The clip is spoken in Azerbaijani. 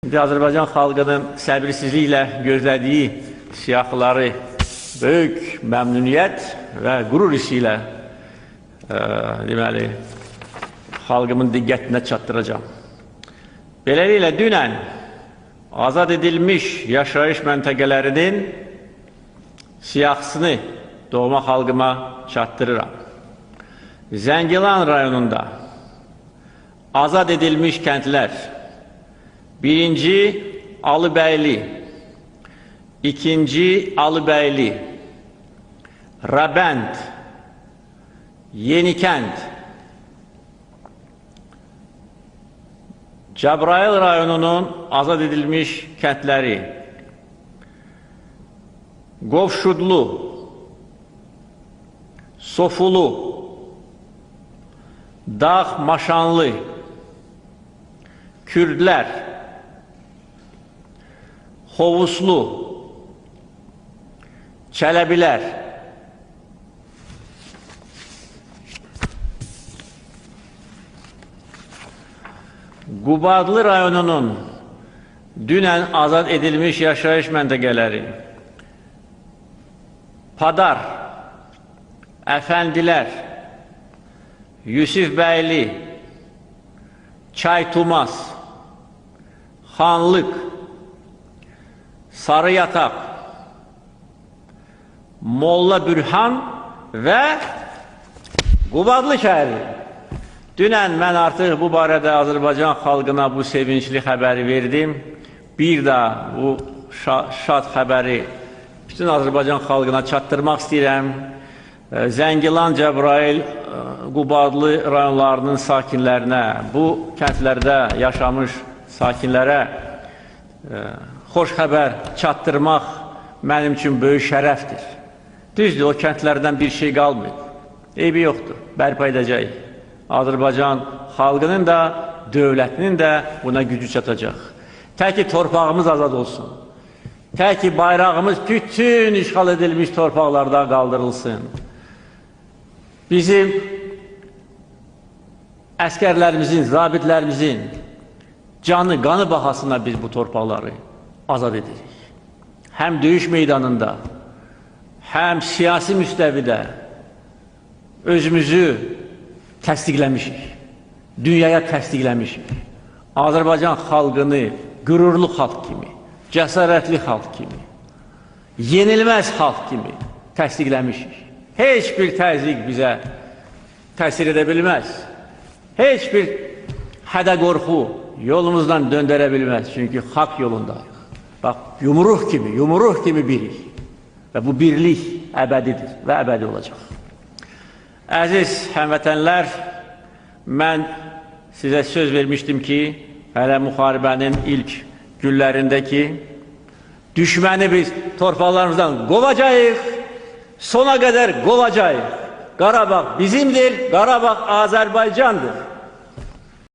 Azərbaycan xalqının səbirsizliklə gözlədiyi siyahıları böyük məmnuniyyət və qürur hissi ilə deməli, xalqımın diqqətinə çatdıracağım. Beləliklə, dünən azad edilmiş yaşayış məntəqələrinin siyahısını doğma xalqıma çatdırıram. Zəngilan rayonunda azad edilmiş kəndlər: birinci Alıbəyli, ikinci Alıbəyli, Rabənd, Yenikənd, Cəbrayıl rayonunun azad edilmiş kəndləri: Qovşudlu, Sofulu, Dağ Maşanlı, Kürdlər, Hovuslu, Çələbilər, Qubadlı rayonunun dünən azad edilmiş yaşayış məntəqələri: Padar, Əfəndilər, Yusifbəyli, Çaytumaz, Xanlıq, Sarıyataq, Molla Bürhan və Qubadlı şəhəri. Dünən mən artıq bu barədə Azərbaycan xalqına bu sevincli xəbəri verdim. Bir də bu şad xəbəri bütün Azərbaycan xalqına çatdırmaq istəyirəm. Zəngilan, Cəbrayıl, Qubadlı rayonlarının sakinlərinə, bu kəndlərdə yaşamış sakinlərə xoş xəbər çatdırmaq mənim üçün böyük şərəfdir. Düzdür, o kəndlərdən bir şey qalmıyor. Eybi yoxdur, bərpa edəcək. Azərbaycan xalqının da, dövlətinin də buna gücü çatacaq. Tək ki, torpağımız azad olsun. Tək ki, bayrağımız bütün işğal edilmiş torpaqlarda qaldırılsın. Bizim əskərlərimizin, zabitlərimizin canı, qanı bahasına biz bu torpaqları azad edirik. Həm döyüş meydanında, həm siyasi müstəvidə özümüzü təsdiqləmişik, dünyaya təsdiqləmişik. Azərbaycan xalqını qürurlu xalq kimi, cəsarətli xalq kimi, yenilməz xalq kimi təsdiqləmişik. Heç bir təzyiq bizə təsir edə bilməz. Heç bir hədə-qorxu yolumuzdan döndərə bilməz. Çünki haqq yolundayıq. Bax, yumruq kimi birik. Və bu birlik əbədidir və əbədi olacaq. Əziz həmvətənlər, mən sizə söz vermişdim ki, hələ müharibənin ilk günlərindəki düşməni biz torpaqlarımızdan qovacağıq, sona qədər qovacağıq. Qarabağ bizimdir, Qarabağ Azərbaycandır.